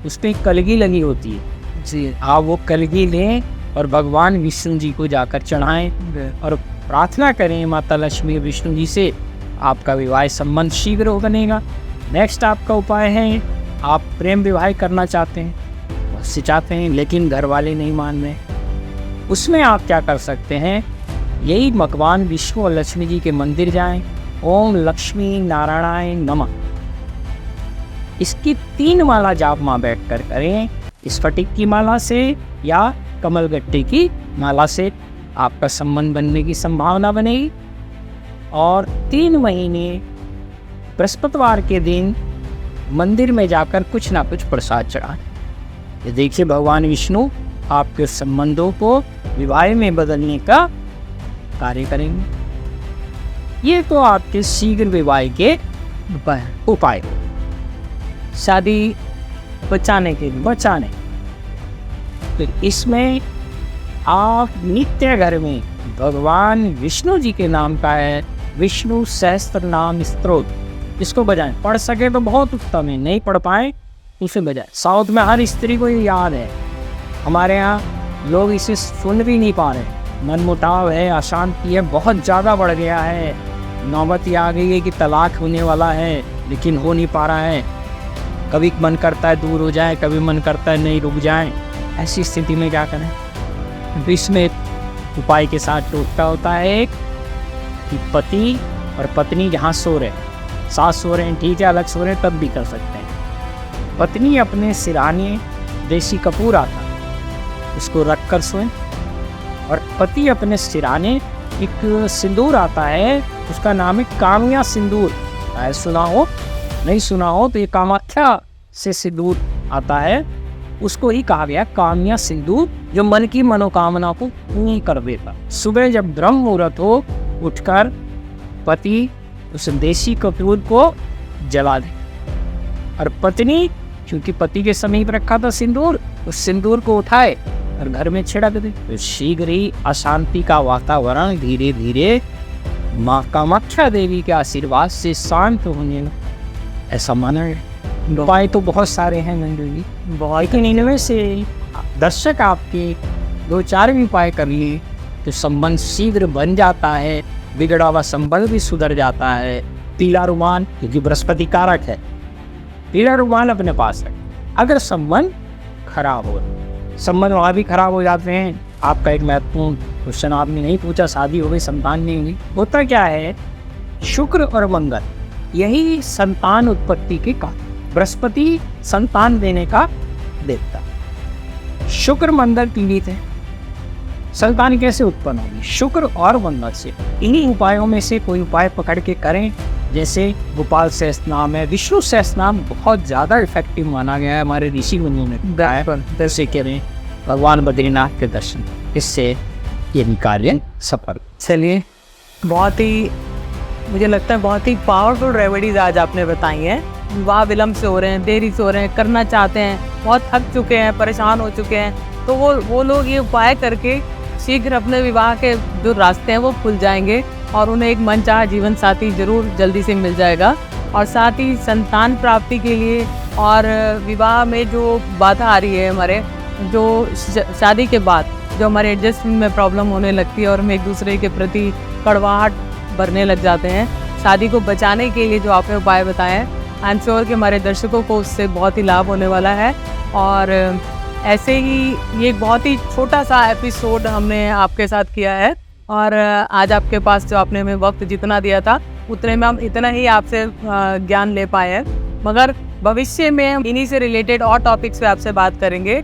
उस पर कलगी लगी होती है जी। आप वो कलगी लें और भगवान विष्णु जी को जाकर चढ़ाएं और प्रार्थना करें माता लक्ष्मी विष्णु जी से आपका विवाह संबंध शीघ्र बनेगा। नेक्स्ट आपका उपाय है, आप प्रेम विवाह करना चाहते हैं, बहुत से चाहते हैं लेकिन घर वाले नहीं मान रहे, उसमें आप क्या कर सकते हैं, यही भगवान विष्णु और लक्ष्मी जी के मंदिर जाएं, ओम लक्ष्मी नारायणाय नमः, इसकी 3 माला जाप माँ बैठ कर करें। स्फटिक की माला से या कमलगट्टे की माला से आपका संबंध बनने की संभावना बनेगी। और 3 महीने बृहस्पतिवार के दिन मंदिर में जाकर कुछ ना कुछ प्रसाद चढ़ाएं। ये देखिए भगवान विष्णु आपके संबंधों को विवाह में बदलने का कार्य करेंगे। ये तो आपके शीघ्र विवाह के उपाय शादी बचाने के लिए। तो इसमें आप नित्य घर में भगवान विष्णु जी के नाम का है विष्णु सहस्त्र नाम स्तोत्र, इसको बजाएं। पढ़ सके तो बहुत उत्तम है, नहीं पढ़ पाए उसे बजाएं। साउथ में हर स्त्री को ये याद है, हमारे यहाँ लोग इसे सुन भी नहीं पा रहे। मनमुटाव है, अशांति है, बहुत ज़्यादा बढ़ गया है। नौबत ये आ गई है कि तलाक होने वाला है लेकिन हो नहीं पा रहा है। कभी मन करता है दूर हो जाए, कभी मन करता है नहीं रुक जाए। ऐसी स्थिति में क्या करें? तो इसमें उपाय के साथ टोटका होता है एक कि पति और पत्नी जहाँ सो रहे, सास सो रहे हैं ठीक है, अलग सो रहे हैं तब भी कर सकते हैं। पत्नी अपने सिराने देसी कपूर आता है उसको रख कर सोएं, और पति अपने सिराने एक सिंदूर आता है, उसका नाम है कामिया सिंदूर। शायद सुना हो, नहीं सुना हो तो ये कामाख्या से सिंदूर आता है, उसको ही कहा गया कामिया सिंदूर, जो मन की मनोकामना को पूर्ण कर देता। सुबह जब ब्रह्म मुहूर्त हो उठकर पति उस देसी कपूर को जला दे, और पत्नी क्योंकि पति के समीप रखा था सिंदूर, उस सिंदूर को उठाए और घर में छिड़क दे। तो शीघ्र ही अशांति का वातावरण धीरे धीरे माँ कामाख्या देवी के आशीर्वाद से शांत होने लगा, ऐसा माना है। उपाय तो बहुत सारे हैं मंडली, लेकिन इनमें से दर्शक आपके 2-4 भी उपाय कर लिए तो संबंध शीघ्र बन जाता है, बिगड़ा हुआ संबंध भी सुधर जाता है। पीला रुमाल, क्योंकि बृहस्पति कारक है, पीला रुमाल अपने पास रखें। अगर संबंध खराब हो, संबंध वहाँ भी खराब हो जाते हैं। आपका एक महत्वपूर्ण क्वेश्चन आपने नहीं पूछा, शादी हो गई संतान नहीं हुई, होता क्या है, शुक्र और मंगल यही संतान उत्पत्ति के कारण। बृहस्पति संतान देने का देवता, शुक्र मंगल पीड़ित है, संतान कैसे उत्पन्न होगी? शुक्र और मंगल से। इन्हीं उपायों में से कोई उपाय पकड़ के करें, जैसे गोपाल सहस्त्र नाम है, विष्णु सहस्त्र नाम बहुत ज़्यादा इफेक्टिव माना गया है हमारे ऋषि मुनियों ने, जैसे करें भगवान बद्रीनाथ के दर्शन, इससे ये कार्य सफल। चलिए, बहुत ही मुझे लगता है बहुत ही पावरफुल रेमेडीज आज आपने बताई हैं। विवाह विलम्ब से हो रहे हैं, देरी से हो रहे हैं, करना चाहते हैं, बहुत थक चुके हैं, परेशान हो चुके हैं, तो वो लोग ये उपाय करके शीघ्र अपने विवाह के जो रास्ते हैं वो खुल जाएंगे और उन्हें एक मनचाहा जीवन साथी जरूर जल्दी से मिल जाएगा। और साथ ही संतान प्राप्ति के लिए और विवाह में जो बाधा आ रही है, हमारे जो शादी के बाद जो हमारे एडजस्टमेंट में प्रॉब्लम होने लगती है और हम एक दूसरे के प्रति कड़वाहट भरने लग जाते हैं, शादी को बचाने के लिए जो आपने उपाय बताए हैं, आई एम श्योर कि हमारे दर्शकों को उससे बहुत ही लाभ होने वाला है। और ऐसे ही ये एक बहुत ही छोटा सा एपिसोड हमने आपके साथ किया है, और आज आपके पास जो आपने हमें वक्त जितना दिया था उतने में हम इतना ही आपसे ज्ञान ले पाए हैं, मगर भविष्य में हम इन्हीं से रिलेटेड और टॉपिक्स पे आपसे बात करेंगे।